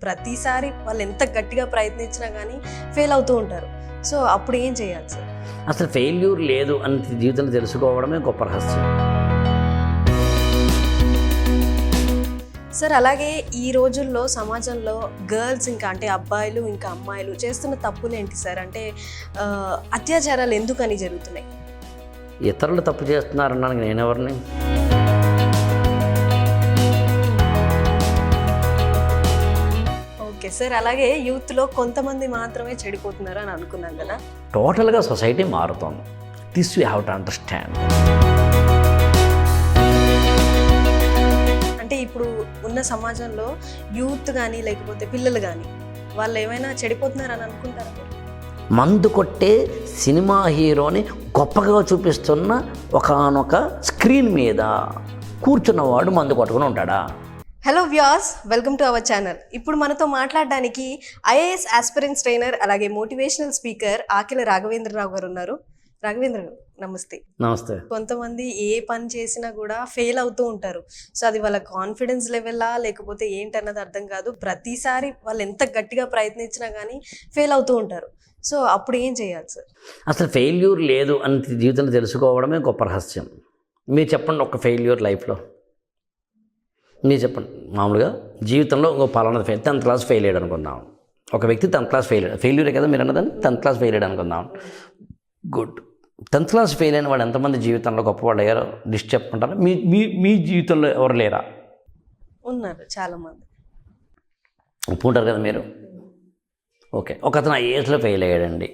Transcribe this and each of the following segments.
ప్రతిసారి వాళ్ళు ఎంత గట్టిగా ప్రయత్నించినా కానీ ఫెయిల్ అవుతూ ఉంటారు. సో అప్పుడు ఏం చేయాలి సార్? అసలు ఫెయిల్యూర్ లేదు అని జీవితంలో తెలుసుకోవడమే గొప్ప రహస్యం. సార్ అలాగే ఈ రోజుల్లో సమాజంలో గర్ల్స్ ఇంకా అంటే అబ్బాయిలు ఇంకా అమ్మాయిలు చేస్తున్న తప్పులు ఏంటి సార్? అంటే అత్యాచారాలు ఎందుకని జరుగుతున్నాయి? ఇతరులు తప్పు చేస్తున్నారన్నాను నేనెవరిని? ఓకే సార్, అలాగే యూత్లో కొంతమంది మాత్రమే చెడిపోతున్నారు అని అనుకున్నాం కదా. టోటల్గా సొసైటీ మారుతోంది. This you have to understand. అంటే ఇప్పుడు ఉన్న సమాజంలో యూత్ కానీ లేకపోతే పిల్లలు కానీ వాళ్ళు ఏమైనా చెడిపోతున్నారని అనుకుంటారా? మందు కొట్టే సినిమా హీరోని గొప్పగా చూపిస్తున్న ఒకానొక స్క్రీన్ మీద కూర్చున్నవాడు మందు కొట్టుకుని ఉంటాడా? Hello viewers, welcome to our channel. ఇప్పుడు మనతో మాట్లాడడానికి ఐఏఎస్ ఆస్పిరెంట్స్ ట్రైనర్ అలాగే మోటివేషనల్ స్పీకర్ ఆకెల రాఘవేంద్రరావు గారు ఉన్నారు. రాఘవేంద్ర గారు నమస్తే. నమస్తే. కొంతమంది ఏ పని చేసినా కూడా ఫెయిల్ అవుతూ ఉంటారు. సో అది వాళ్ళ కాన్ఫిడెన్స్ లెవెల్లా లేకపోతే ఏంటన్నది అర్థం కాదు. ప్రతిసారి వాళ్ళు ఎంత గట్టిగా ప్రయత్నించినా కానీ ఫెయిల్ అవుతూ ఉంటారు. సో అప్పుడు ఏం చేయాలి సార్? అసలు ఫెయిల్యూర్ లేదు అని జీవితంలో తెలుసుకోవడమే గొప్ప రహస్యం. మీరు చెప్పండి, ఒక ఫెయిల్యూర్ లైఫ్లో మీరు చెప్పండి. మామూలుగా జీవితంలో ఇంకో పలానా 10th క్లాస్ ఫెయిల్ అయ్యాడు అనుకుందాం. ఒక వ్యక్తి 10th క్లాస్ ఫెయిల్యూరే కదా మీరు అన్నదాన్ని. 10th క్లాస్ ఫెయిల్ అయ్యాడు అనుకుందాం. గుడ్. 10th క్లాస్ ఫెయిల్ అయిన వాడు ఎంతమంది జీవితంలో గొప్పవాళ్ళు అయ్యారో లిస్ట్ చెప్పుకుంటారా? మీ మీ మీ జీవితంలో ఎవరు లేరా? ఉన్నారు చాలామంది. ఒప్పుకుంటారు కదా మీరు. ఓకే, ఒక అతను ఐఏఎస్లో ఫెయిల్ అయ్యాడండి.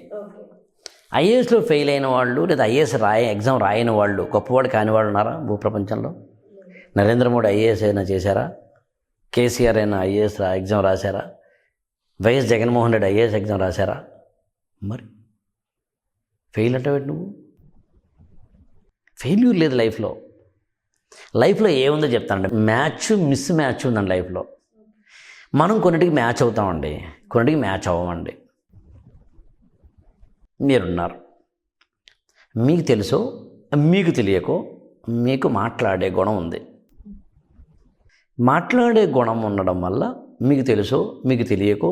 ఐఏఎస్లో ఫెయిల్ అయిన వాళ్ళు లేదా ఐఏఎస్ ఎగ్జామ్ రాయని వాళ్ళు గొప్పవాడు కాని వాళ్ళు ఉన్నారా భూప్రపంచంలో? నరేంద్ర మోడీ ఐఏఎస్ అయినా చేశారా? కేసీఆర్ అయినా ఐఏఎస్ ఎగ్జామ్ రాశారా? YS Jaganmohan Reddy IAS exam రాశారా? మరి ఫెయిల్ అంటే నువ్వు ఫెయిల్యూర్ లేదు లైఫ్లో. లైఫ్లో ఏముందో చెప్తానండి. మిస్ మ్యాచ్ ఉందండి లైఫ్లో. మనం కొన్నిటికి మ్యాచ్ అవుతామండి, కొన్నిటికి మ్యాచ్ అవ్వమండి. మీరున్నారు, మీకు తెలుసో మీకు తెలియకో మీకు మాట్లాడే గుణం ఉంది. మాట్లాడే గుణం ఉండడం వల్ల మీకు తెలుసో మీకు తెలియకో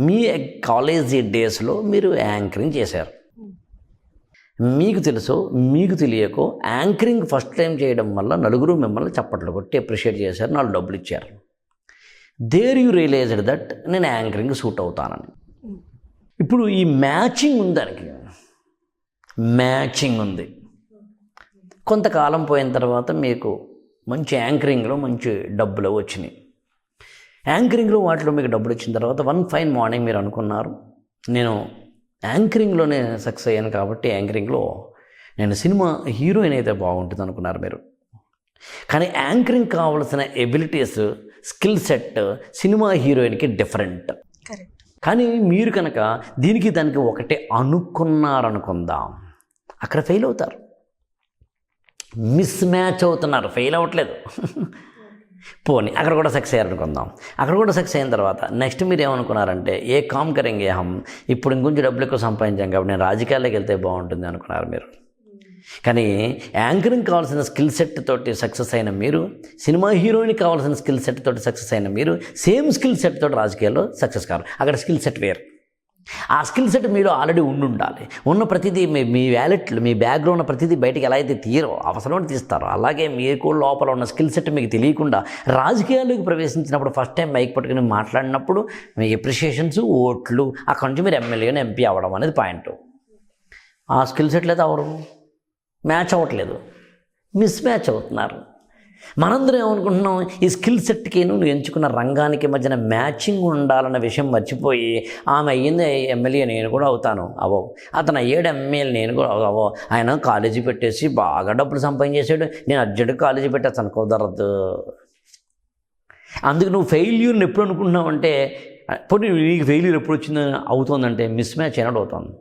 మీ కాలేజీ డేస్లో మీరు యాంకరింగ్ చేశారు. మీకు తెలుసో మీకు తెలియకో యాంకరింగ్ ఫస్ట్ టైం చేయడం వల్ల నలుగురు మిమ్మల్ని చప్పట్లు కొట్టి అప్రిషియేట్ చేశారు, 4 డబ్బులు ఇచ్చారు. దేర్ యూ రియలైజ్డ్ దట్ నేను యాంకరింగ్ సూట్ అవుతానని. ఇప్పుడు ఈ మ్యాచింగ్ ఉంది, దానికి మ్యాచింగ్ ఉంది. కొంతకాలం పోయిన తర్వాత మీకు మంచి యాంకరింగ్లో మంచి డబ్బులు వచ్చినాయి. యాంకరింగ్లో వాటిలో మీకు డబ్బులు వచ్చిన తర్వాత వన్ ఫైన్ మార్నింగ్ మీరు అనుకున్నారు, నేను యాంకరింగ్లోనే సక్సెస్ అయ్యాను కాబట్టి యాంకరింగ్లో నేను సినిమా హీరోయిన్ అయితే బాగుంటుంది అనుకున్నారు మీరు. కానీ యాంకరింగ్ కావాల్సిన ఎబిలిటీస్, స్కిల్ సెట్ సినిమా హీరోయిన్కి డిఫరెంట్. కానీ మీరు కనుక దీనికి దానికి ఒకటే అనుకున్నారనుకుందాం, అక్కడ ఫెయిల్ అవుతారు. మిస్ మ్యాచ్ అవుతున్నారు, ఫెయిల్ అవ్వట్లేదు. పోనీ అక్కడ కూడా సక్సెస్ అయ్యారనుకుందాం. అక్కడ కూడా సక్సెస్ అయిన తర్వాత నెక్స్ట్ మీరు ఏమనుకున్నారంటే ఏ కామ్ కరెంగే హమ్, ఇప్పుడు ఇంకొంచెం డబ్బులు ఎక్కువ సంపాదించాం కాబట్టి నేను రాజకీయాల్లోకి వెళ్తే బాగుంటుంది అనుకున్నారు మీరు. కానీ యాంకరింగ్ కావాల్సిన స్కిల్ సెట్ తోటి సక్సెస్ అయిన మీరు, సినిమా హీరోయిన్ కావాల్సిన స్కిల్ సెట్ తోటి సక్సెస్ అయిన మీరు సేమ్ స్కిల్ సెట్ తోటి రాజకీయాల్లో సక్సెస్ కారు. అక్కడ స్కిల్ సెట్ వేరు. ఆ స్కిల్ సెట్ మీలో ఆల్రెడీ ఉండాలి. ఉన్న ప్రతిదీ మీ వ్యాలెట్లు, మీ బ్యాగ్లో ఉన్న ప్రతిదీ బయటికి ఎలా అయితే తీరో అవసరం తీస్తారో అలాగే మీకు లోపల ఉన్న స్కిల్ సెట్ మీకు తెలియకుండా రాజకీయాల్లోకి ప్రవేశించినప్పుడు ఫస్ట్ టైం మైక్ పట్టుకుని మాట్లాడినప్పుడు మీ అప్రిషియేషన్స్, ఓట్లు, అక్కడి నుంచి మీరు ఎమ్మెల్యేని ఎంపీ అవ్వడం అనేది పాయింట్. ఆ స్కిల్ సెట్ లేదా అవరు మ్యాచ్ అవ్వట్లేదు, మిస్ మ్యాచ్ అవుతున్నారు. మనందరం ఏమనుకుంటున్నాం, ఈ స్కిల్ సెట్కి నువ్వు ఎంచుకున్న రంగానికి మధ్యన మ్యాచింగ్ ఉండాలన్న విషయం మర్చిపోయి ఆమె అయ్యింది ఎమ్మెల్యే నేను కూడా అవుతాను అవో, అతను అయ్యాడు ఎమ్మెల్యే నేను కూడా అవో, ఆయన కాలేజీ పెట్టేసి బాగా డబ్బులు సంపాదించేసాడు నేను అర్జెంటుగా కాలేజీ పెట్టేస్తాను, కుదరదు. అందుకు నువ్వు ఫెయిల్యూర్ని ఎప్పుడు అనుకుంటున్నావు అంటే, పోనీ నీకు ఫెయిల్యూర్ ఎప్పుడు వచ్చింది అవుతుందంటే మిస్ మ్యాచ్ ఏనాడు అవుతుంది.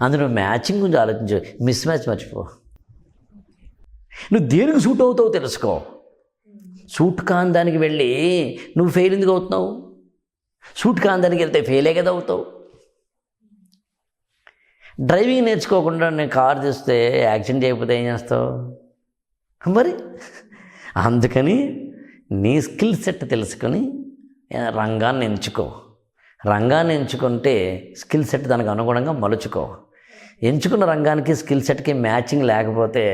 అందులో మ్యాచింగ్ గురించి ఆలోచించు, మిస్ మ్యాచ్ మర్చిపో. నువ్వు దేనికి సూట్ అవుతావో తెలుసుకో. సూట్ కాని దానికి వెళ్ళి నువ్వు ఫెయిల్ ఎందుకు అవుతున్నావు? సూట్ కాని దానికి వెళ్తే ఫెయిలే కదా అవుతావు. డ్రైవింగ్ నేర్చుకోకుండా నేను కారు చేస్తే యాక్సిడెంట్ చేయకపోతే ఏం చేస్తావు మరి? అందుకని నీ స్కిల్ సెట్ తెలుసుకొని రంగాన్ని ఎంచుకో. రంగాన్ని ఎంచుకుంటే స్కిల్ సెట్ దానికి అనుగుణంగా మలుచుకో. ఎంచుకున్న రంగానికి స్కిల్ సెట్కి మ్యాచింగ్ లేకపోతే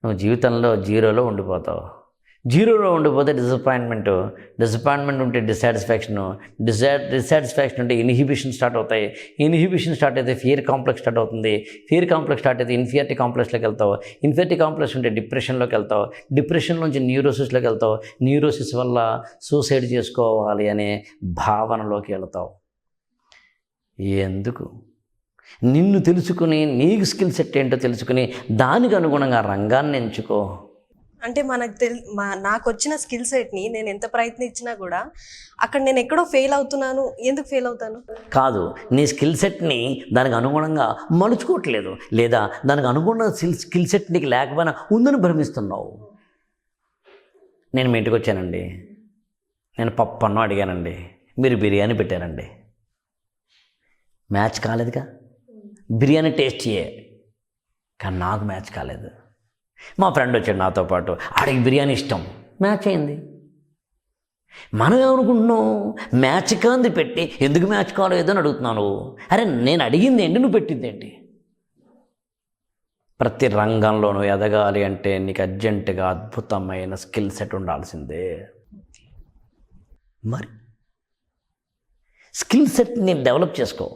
నువ్వు జీవితంలో జీరోలో ఉండిపోతావు. జీరోలో ఉండిపోతే డిసప్పాయింట్మెంట్ ఉంటే డిసాటిస్ఫాక్షన్ ఉంటే ఇన్హిబిషన్ స్టార్ట్ అవుతాయి. ఇన్హిబిషన్ స్టార్ట్ అయితే ఫియర్ కాంప్లెక్స్ స్టార్ట్ అవుతుంది. ఫియర్ కాంప్లెక్స్ స్టార్ట్ అయితే ఇన్ఫియారిటీ కాంప్లెక్స్లోకి వెళ్తావు. ఇన్ఫియారిటీ కాంప్లెక్స్ ఉంటే డిప్రెషన్లోకి వెళ్తావు. డిప్రెషన్ నుంచి న్యూరోసిస్లోకి వెళ్తావు. న్యూరోసిస్ వల్ల సూసైడ్ చేసుకోవాలి అనే భావనలోకి వెళ్తావు. ఎందుకు? నిన్ను తెలుసుకుని నీకు స్కిల్ సెట్ ఏంటో తెలుసుకుని దానికి అనుగుణంగా రంగాన్ని ఎంచుకో. అంటే నాకు వచ్చిన స్కిల్ సెట్ని నేను ఎంత ప్రయత్నించినా కూడా అక్కడ నేను ఎక్కడో ఫెయిల్ అవుతున్నాను. ఎందుకు ఫెయిల్ అవుతాను? కాదు, నీ స్కిల్ సెట్ని దానికి అనుగుణంగా మలుచుకోవట్లేదు, లేదా దానికి అనుగుణ స్కిల్ సెట్ నీకు లేకపోయినా ఉందని భ్రమిస్తున్నావు. నేను మీ ఇంటికి వచ్చానండి, నేను పప్పు అన్నం అడిగానండి, మీరు బిర్యానీ పెట్టారండి. మ్యాచ్ కాలేదుగా. బిర్యానీ టేస్ట్ చేయే, కానీ నాకు మ్యాచ్ కాలేదు. మా ఫ్రెండ్ వచ్చాడు నాతో పాటు, ఆడికి బిర్యానీ ఇష్టం, మ్యాచ్ అయింది. మనం ఏమనుకుంటున్నాం? మ్యాచ్ కాంది పెట్టి ఎందుకు మ్యాచ్ కాలేదు అని అడుగుతున్నాను. అరే నేను అడిగింది ఏంటి, నువ్వు పెట్టింది ఏంటి? ప్రతి రంగంలోనూ ఎదగాలి అంటే నీకు అర్జెంటుగా అద్భుతమైన స్కిల్ సెట్ ఉండాల్సిందే. మరి స్కిల్ సెట్ని డెవలప్ చేసుకో,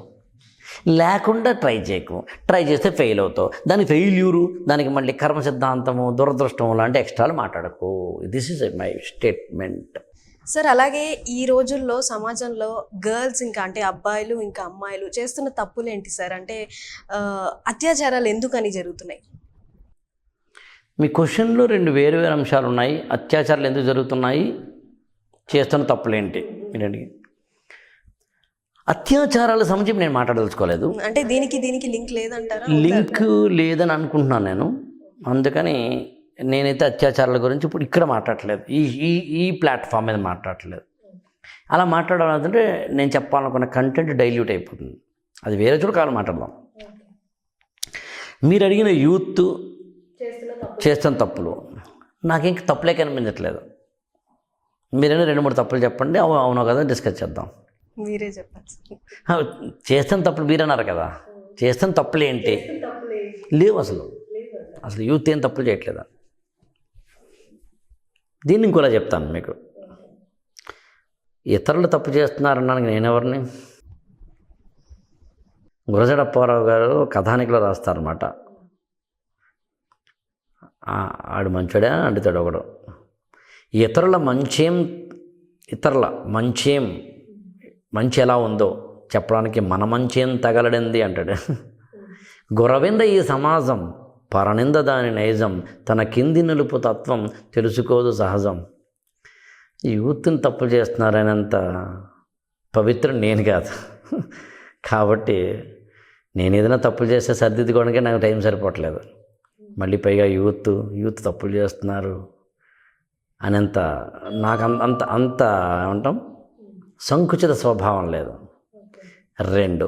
లేకుండా ట్రై చేయకు. ట్రై చేస్తే ఫెయిల్ అవుతావు. దాని ఫెయిల్యూరు, దానికి మళ్ళీ కర్మ సిద్ధాంతము, దురదృష్టము లాంటి ఎక్స్ట్రాలు మాట్లాడకు. This is my statement. Sir, అలాగే ఈ రోజుల్లో సమాజంలో గర్ల్స్ ఇంకా అంటే అబ్బాయిలు ఇంకా అమ్మాయిలు చేస్తున్న తప్పులు ఏంటి సార్? అంటే అత్యాచారాలు ఎందుకని జరుగుతున్నాయి? మీ క్వశ్చన్లో రెండు వేరు అంశాలు ఉన్నాయి. అత్యాచారాలు ఎందుకు జరుగుతున్నాయి, చేస్తున్న తప్పులేంటి మీరు అడిగి. అత్యాచారాల సంబంధించి నేను మాట్లాడదలుచుకోలేదు. అంటే దీనికి లింక్ లేదంటారా? లింక్ లేదని అనుకుంటున్నాను నేను. అందుకని నేనైతే అత్యాచారాల గురించి ఇప్పుడు ఇక్కడ మాట్లాడట్లేదు, ఈ ప్లాట్ఫామ్ మీద మాట్లాడట్లేదు. అలా మాట్లాడాలంటే నేను చెప్పాలనుకున్న కంటెంట్ డైల్యూట్ అయిపోతుంది. అది వేరే చోట కాదు మాట్లాడదాం. మీరు అడిగిన యూత్ చేస్తున్న తప్పులు నాకేం తప్పులే కనిపించట్లేదు. మీరైనా 2-3 తప్పులు చెప్పండి, అవునో కదా డిస్కస్ చేద్దాం. మీరే చెప్పండి. చేస్తున్న తప్పులు మీరన్నారు కదా, చేస్తున్న తప్పులు ఏంటి? లేవు అసలు యూత్ ఏం తప్పులు చేయట్లేదా? దీన్ని ఇంకోలా చెప్తాను మీకు. ఇతరులు తప్పు చేస్తున్నారన్నాను నేనెవరిని? గురజాడ అప్పారావు గారు కథానికలో రాస్తారన్నమాట. ఆడు మంచోడే అంటుతాడు ఒకడు. ఇతరుల మంచి ఎలా ఉందో చెప్పడానికి మన మంచేం తగలడింది అంటాడు. గురవింద ఈ సమాజం, పరనింద దాని నైజం, తన కింది నిలుపు తత్వం తెలుసుకోదు సహజం. యూత్ని తప్పు చేస్తున్నారనేంత పవిత్రం నేను కాదు. కాబట్టి నేను ఏదైనా తప్పులు చేస్తే సర్దిద్దుకోవడానికే నాకు టైం సరిపోవట్లేదు. మళ్ళీ పైగా యూత్ తప్పులు చేస్తున్నారు అనేంత నాకు అంత ఏమంటాం సంకుచిత స్వభావం లేదు. 2,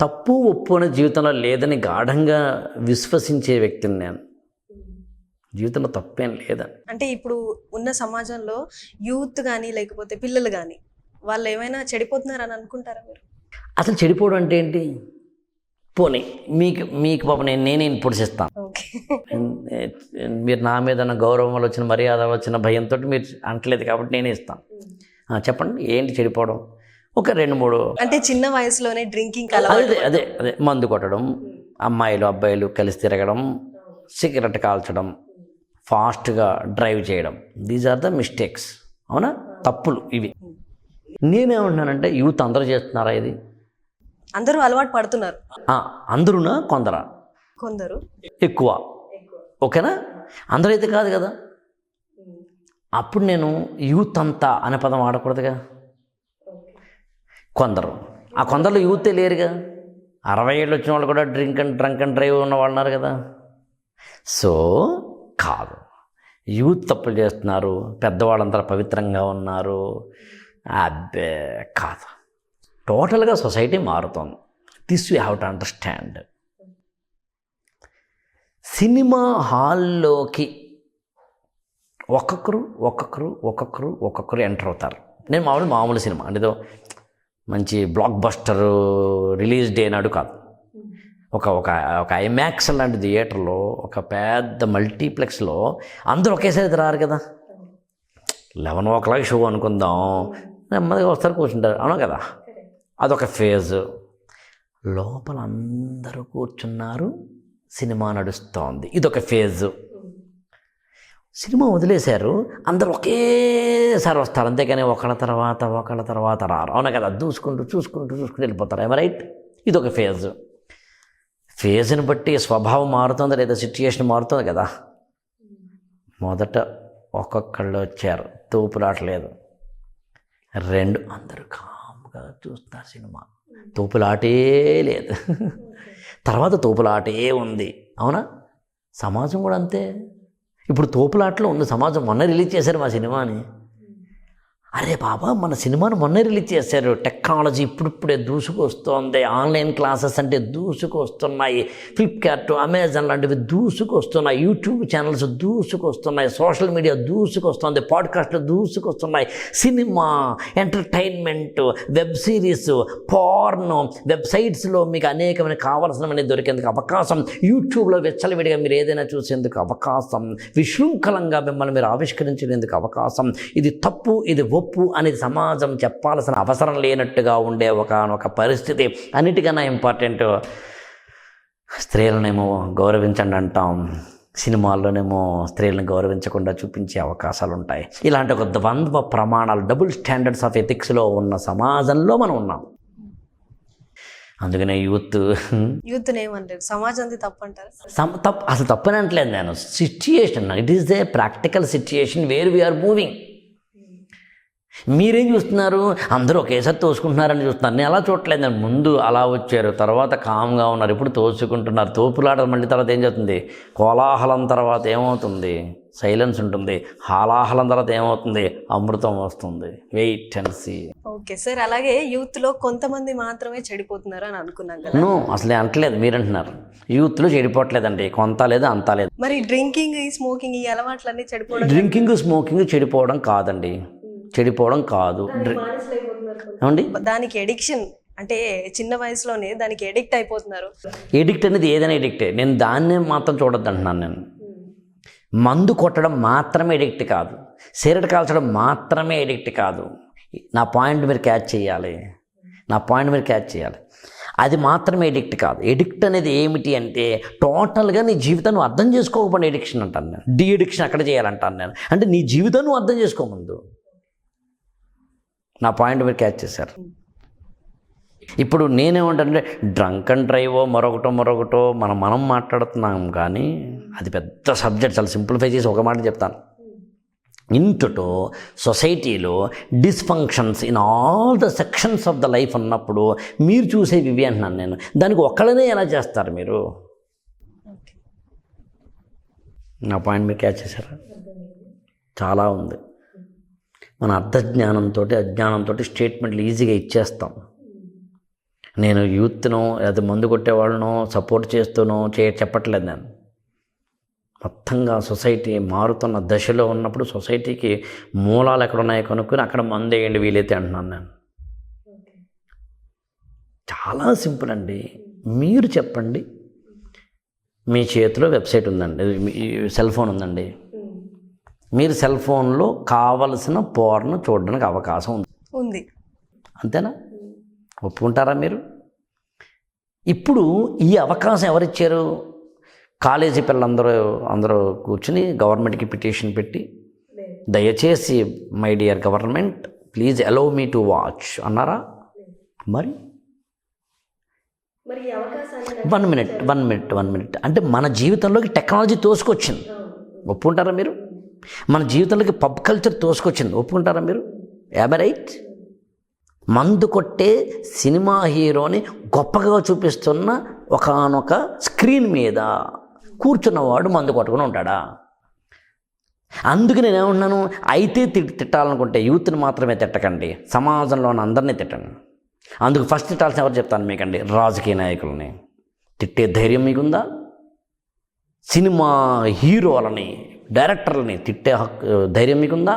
తప్పు ఒప్పు అనే జీవితంలో లేదని గాఢంగా విశ్వసించే వ్యక్తిని నేను. జీవితంలో తప్పేం లేదని. అంటే ఇప్పుడు ఉన్న సమాజంలో యూత్ కానీ లేకపోతే పిల్లలు కానీ వాళ్ళు ఏమైనా చెడిపోతున్నారని అనుకుంటారా మీరు? అసలు చెడిపోవడం అంటే ఏంటి? పోనీ మీకు పాప నేనే ఇన్పుట్స్ ఇస్తాను. మీరు నా మీద గౌరవం వచ్చిన మర్యాద వచ్చిన భయంతో మీరు అంటలేదు కాబట్టి నేనే ఇస్తాను. చెప్పండి ఏంటి చెడిపోవడం? ఒక 2-3 అంటే చిన్న వయసులోనే డ్రింకింగ్, అదే మందు కొట్టడం, అమ్మాయిలు అబ్బాయిలు కలిసి తిరగడం, సిగరెట్ కాల్చడం, ఫాస్ట్గా డ్రైవ్ చేయడం, దీస్ ఆర్ ద మిస్టేక్స్. అవునా? తప్పులు ఇవి. నేనేమంటున్నానంటే యూత్ అందరూ చేస్తున్నారా? ఇది అందరూ అలవాటు పడుతున్నారు. అందరూనా? కొందరు ఎక్కువ. ఓకేనా? అందరూ అయితే కాదు కదా. అప్పుడు నేను యూత్ అంతా అనే పదం ఆడకూడదుగా. కొందరిలో యూతే లేరుగా. 60 ఏళ్ళు వచ్చిన వాళ్ళు కూడా డ్రంక్ అండ్ డ్రైవ్ ఉన్న వాళ్ళు ఉన్నారు కదా. సో కాదు, యూత్ తప్పులు చేస్తున్నారు, పెద్దవాళ్ళంతా పవిత్రంగా ఉన్నారు. అబ్బే కాదు, టోటల్గా సొసైటీ మారుతుంది. This you have to understand. Cinema హాల్లోకి ఒక్కొక్కరు ఎంటర్ అవుతారు. నేను మామూలు సినిమా అంటే మంచి బ్లాక్ బస్టర్ రిలీజ్ డే నాడు కాదు. ఒక ఒక ఒక ఐమాక్స్ లాంటి థియేటర్లో, ఒక పెద్ద మల్టీప్లెక్స్లో అందరూ ఒకేసారి రారు కదా. 11 షో అనుకుందాం, నెమ్మదిగా వస్తారు, కూర్చుంటారు, అవును కదా. అదొక ఫేజ్. లోపల అందరూ కూర్చున్నారు, సినిమా నడుస్తోంది, ఇదొక ఫేజ్. సినిమా వదిలేశారు, అందరూ ఒకేసారి వస్తారు, అంతేకాని ఒకళ్ళ తర్వాత రారు, అవునా కదా. చూసుకుంటూ వెళ్ళిపోతారు, ఏమ రైట్. ఇదొక ఫేజ్. ఫేజ్ని బట్టి స్వభావం మారుతుంది లేదా సిచ్యుయేషన్ మారుతుంది కదా. మొదట ఒక్కొక్కళ్ళు వచ్చారు, తోపులాటలేదు. 2 అందరూ కామ్గా చూస్తారు సినిమా, తోపులాటే లేదు. తర్వాత తోపులాటే ఉంది, అవునా. సమాజం కూడా అంతే. ఇప్పుడు తోపులాటలో ఉంది సమాజం. మొన్న రిలీజ్ చేశారు మా సినిమాని. అరే బాబా, మన సినిమాను మొన్నే రిలీజ్ చేశారు. టెక్నాలజీ ఇప్పుడిప్పుడే దూసుకొస్తోంది. ఆన్లైన్ క్లాసెస్ అంటే దూసుకొస్తున్నాయి. ఫ్లిప్కార్ట్, అమెజాన్ లాంటివి దూసుకొస్తున్నాయి. యూట్యూబ్ ఛానల్స్ దూసుకొస్తున్నాయి. సోషల్ మీడియా దూసుకొస్తుంది. పాడ్కాస్ట్లు దూసుకొస్తున్నాయి. Cinema, entertainment, web series, porn, వెబ్సైట్స్లో మీకు అనేకమైన కావాల్సినవన్నీ దొరికేందుకు అవకాశం. యూట్యూబ్లో విచ్చలవిడిగా మీరు ఏదైనా చూసేందుకు అవకాశం. విశృంఖలంగా మిమ్మల్ని మీరు ఆవిష్కరించేందుకు అవకాశం. ఇది తప్పు, ఇది ఒప్పు అనేది సమాజం చెప్పాల్సిన అవసరం లేనట్టుగా ఉండే ఒక పరిస్థితి. అన్నిటికన్నా ఇంపార్టెంట్, స్త్రీలనేమో గౌరవించండి అంటాం, సినిమాల్లోనేమో స్త్రీలను గౌరవించకుండా చూపించే అవకాశాలు ఉంటాయి. ఇలాంటి ఒక ద్వంద్వ ప్రమాణాలు, డబుల్ స్టాండర్డ్స్ ఆఫ్ ఎథిక్స్లో ఉన్న సమాజంలో మనం ఉన్నాం. అందుకనే యూత్ ఏమంటారు, సమాజం తప్పంటారు. అసలు తప్పని అంటలేదు నేను. Situation, it is a practical situation where we are moving. మీరేం చూస్తున్నారు, అందరూ ఒకేసారి తోసుకుంటున్నారని చూస్తున్నారు. నేను అలా చూడట్లేదు. నేను ముందు అలా వచ్చారు, తర్వాత కామ్గా ఉన్నారు, ఇప్పుడు తోసుకుంటున్నారు. తోపులాట మళ్ళీ తర్వాత ఏం చేస్తుంది, కోలాహలం తర్వాత ఏమవుతుంది, సైలెన్స్ ఉంటుంది. హాలాహలం తర్వాత ఏమవుతుంది, అమృతం వస్తుంది. Wait and see. Okay sir, అలాగే యూత్లో కొంతమంది మాత్రమే చెడిపోతున్నారు అని అనుకున్నాం కదా. అసలే అంటలేదు, మీరు అంటున్నారు. యూత్లో చెడిపోవట్లేదండి, కొంత లేదు అంతా లేదు. మరి డ్రింకింగ్, స్మోకింగ్, ఈ అలవాట్లన్నీ చెడిపోవడం. డ్రింకింగ్, స్మోకింగ్ చెడిపోవడం కాదండి, చెడిపోవడం కాదు. ఏమండి, దానికి ఎడిక్షన్ అంటే చిన్న వయసులోనే దానికి ఎడిక్ట్ అయిపోతున్నారు. ఎడిక్ట్ అనేది ఏదైనా ఎడిక్టే. నేను దాన్నే మాత్రం చూడొద్దు అంటున్నాను. నేను మందు కొట్టడం మాత్రమే ఎడిక్ట్ కాదు, సిగరెట్ కాల్చడం మాత్రమే ఎడిక్ట్ కాదు. నా పాయింట్ మీరు క్యాచ్ చేయాలి. అది మాత్రమే ఎడిక్ట్ కాదు. ఎడిక్ట్ అనేది ఏమిటి అంటే టోటల్గా నీ జీవితాన్ని అర్థం చేసుకోకపోయిన ఎడిక్షన్ అంటాను నేను. డి ఎడిక్షన్ అక్కడ చేయాలంటాను నేను. అంటే నీ జీవితాన్ని నువ్వు అర్థం చేసుకోముందు. నా పాయింట్ మీరు క్యాచ్ చేశారు. ఇప్పుడు నేనేమంటానంటే డ్రంక్ అండ్ డ్రైవో మరొకటో మనం మాట్లాడుతున్నాం, కానీ అది పెద్ద సబ్జెక్ట్. చాలా సింప్లిఫై చేసి ఒక మాట చెప్తాను. ఇంతటో సొసైటీలో dysfunctions in all the sections of the life ఉన్నప్పుడు మీరు చూసేవి ఇవి అంటున్నాను నేను. దానికి ఒక్కళ్ళనే ఎలా చేస్తారు మీరు? నా పాయింట్ మీరు క్యాచ్ చేశారా? చాలా ఉంది. మన అర్ధజ్ఞానంతో అజ్ఞానంతో స్టేట్మెంట్లు ఈజీగా ఇచ్చేస్తాం. నేను యూత్ను అది మందు కొట్టేవాళ్ళను సపోర్ట్ చేస్తూనో చెప్పట్లేదు. నేను మొత్తంగా సొసైటీ మారుతున్న దశలో ఉన్నప్పుడు సొసైటీకి మూలాలు ఎక్కడున్నాయో కనుక్కొని అక్కడ మందు వేయండి వీలైతే అంటున్నాను నేను. చాలా సింపుల్ అండి. మీరు చెప్పండి, మీ చేతిలో వెబ్సైట్ ఉందండి, సెల్ ఫోన్ ఉందండి, మీరు సెల్ ఫోన్లో కావలసిన పోర్ను చూడడానికి అవకాశం ఉంది, అంతేనా? ఒప్పుకుంటారా మీరు? ఇప్పుడు ఈ అవకాశం ఎవరిచ్చారు? కాలేజీ పిల్లలందరూ కూర్చుని గవర్నమెంట్కి పిటిషన్ పెట్టి, దయచేసి my dear government please allow me to watch అన్నారా? మరి వన్ మినిట్ అంటే మన జీవితంలోకి టెక్నాలజీ తోసుకొచ్చింది, ఒప్పుకుంటారా మీరు? మన జీవితంలోకి పబ్ కల్చర్ తోసుకొచ్చింది, ఒప్పుకుంటారా మీరు? యాభై రైట్. మందు కొట్టే సినిమా హీరోని గొప్పగా చూపిస్తున్న ఒకానొక స్క్రీన్ మీద కూర్చున్నవాడు మందు కొట్టుకుని ఉంటాడా? అందుకు నేనేమన్నాను, అయితే తిట్టాలనుకుంటే యూత్ని మాత్రమే తిట్టకండి, సమాజంలో ఉన్న అందరినీ తిట్టండి. అందుకు ఫస్ట్ తిట్టాల్సిన ఎవరు చెప్తాను మీకండి? రాజకీయ నాయకులని తిట్టే ధైర్యం మీకుందా? సినిమా హీరోలని, డైరెక్టర్లని తిట్టే ధైర్యం మీకుందా?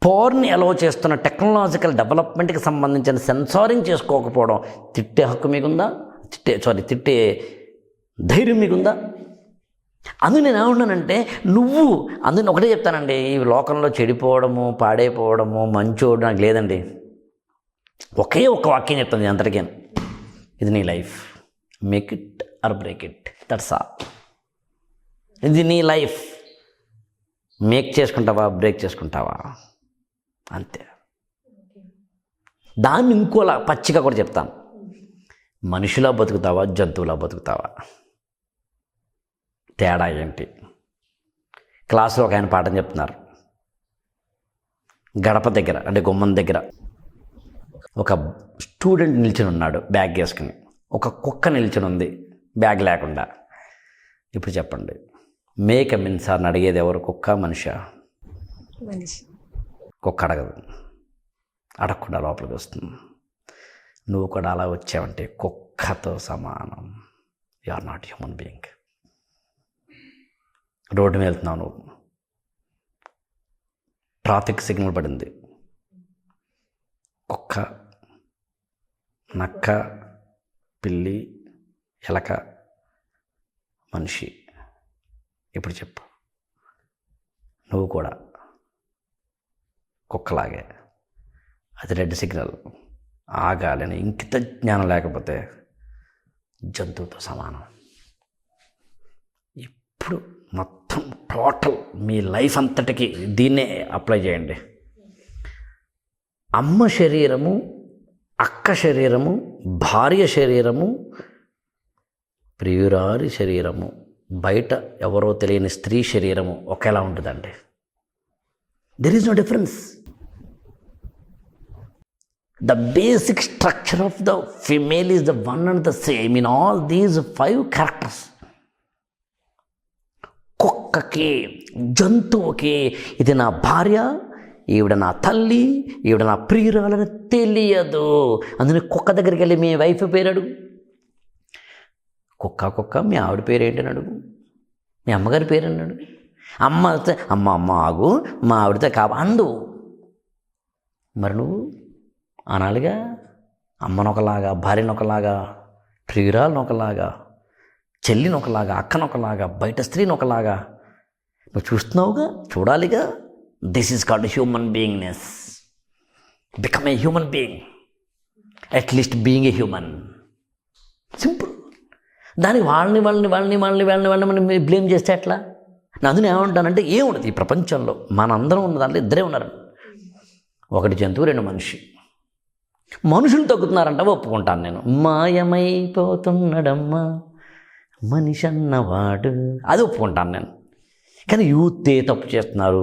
పోర్ని అలో చేస్తున్న టెక్నాలజికల్ డెవలప్మెంట్కి సంబంధించిన సెన్సారింగ్ చేసుకోకపోవడం, తిట్టే హక్కు మీకుందా? తిట్టే ధైర్యం మీకుందా? అందుకు నేను ఏమన్నానంటే, అందుకని ఒకటే చెప్తానండి, ఈ లోకంలో చెడిపోవడము, పాడైపోవడము, మంచోడు నాకు లేదండి. ఒకే ఒక్క వాక్యం చెప్తుంది అంతటికీ, ఇది నీ life, make it or break it, that's all. ఇది నీ లైఫ్, మేక్ చేసుకుంటావా, బ్రేక్ చేసుకుంటావా, అంతే. దాన్ని ఇంకోలా పచ్చిగా కూడా చెప్తాను, మనిషిలా బతుకుతావా, జంతువులా బతుకుతావా, తేడా ఏంటి? క్లాసులో ఒక ఆయన పాఠం చెప్తున్నారు. గడప దగ్గర అంటే గుమ్మం దగ్గర ఒక స్టూడెంట్ నిల్చుని ఉన్నాడు బ్యాగ్ వేసుకుని, ఒక కుక్క నిల్చుని ఉంది బ్యాగ్ లేకుండా. ఇప్పుడు చెప్పండి, మేక్ మీన్ సార్ని అడిగేది ఎవరు? కుక్క, మనిషా? మనిషి. కుక్క అడగదు, అడగకుండా లోపలికి వస్తుంది. నువ్వు కూడా అలా వచ్చావంటే కుక్కతో సమానం. You are not human being. Road మీద వెళ్తున్నావు, నువ్వు ట్రాఫిక్ సిగ్నల్ పడింది, కుక్క, నక్క, పిల్లి, ఎలక, మనిషి. ఇప్పుడు చెప్పు, నువ్వు కూడా కుక్కలాగే, అది రెడ్ సిగ్నల్, ఆగాలని ఇంకిత జ్ఞానం లేకపోతే జంతువుతో సమానం. ఇప్పుడు మొత్తం టోటల్ మీ లైఫ్ అంతటికి దీన్నే అప్లై చేయండి. అమ్మ శరీరము, అక్క శరీరము, భార్య శరీరము, ప్రియురాలి శరీరము, బయట ఎవరో తెలియని స్త్రీ శరీరము ఒకేలా ఉంటుందండి. There is no difference. The basic structure of the female is the one and the same in all these 5 characters. కుక్కకి, జంతువుకి ఇది నా భార్య, ఈవిడ నా తల్లి, ఈవిడ నా ప్రియురాలని తెలియదు. అందుకని కుక్క దగ్గరికి వెళ్ళి మీ వైఫ్ పేరు అడుగు. కుక్క మీ ఆవిడ పేరు ఏంటని అడుగు, మీ అమ్మగారి పేరు అని అడుగు. అమ్మ ఆగు, మా ఆవిడతో అందు. మరి నువ్వు అనాలిగా, అమ్మనొకలాగా, భార్యనొకలాగా, ప్రియురాలనొకలాగా, చెల్లినొకలాగా, అక్కనొకలాగా, బయట స్త్రీనొకలాగా నువ్వు చూస్తున్నావుగా, చూడాలిగా. This is called human beingness. Become a human being, at least being a human. Simple. దానికి వాళ్ళని బ్లేమ్ చేస్తే ఎట్లా? నేను అందులో ఏమంటానంటే, ఏముండదు ఈ ప్రపంచంలో, మనందరం ఉన్న దాంట్లో ఇద్దరే ఉన్నారు. ఒకటి జంతువు, 2 మనిషి. మనుషులు తగ్గుతున్నారంట, ఒప్పుకుంటాను నేను. మాయమైపోతున్నాడమ్మా మనిషి అన్నవాడు, అది ఒప్పుకుంటాను నేను. కానీ యూతే తప్పు చేస్తున్నారు,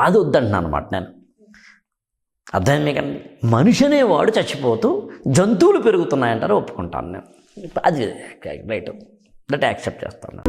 అది వద్దంటున్నాను అనమాట నేను. అర్థమైంది కానీ మనిషి అనేవాడు చచ్చిపోతూ జంతువులు పెరుగుతున్నాయంటారు, ఒప్పుకుంటాను నేను. అది రైట్, దట్ యాక్సెప్ట్ చేస్తాను.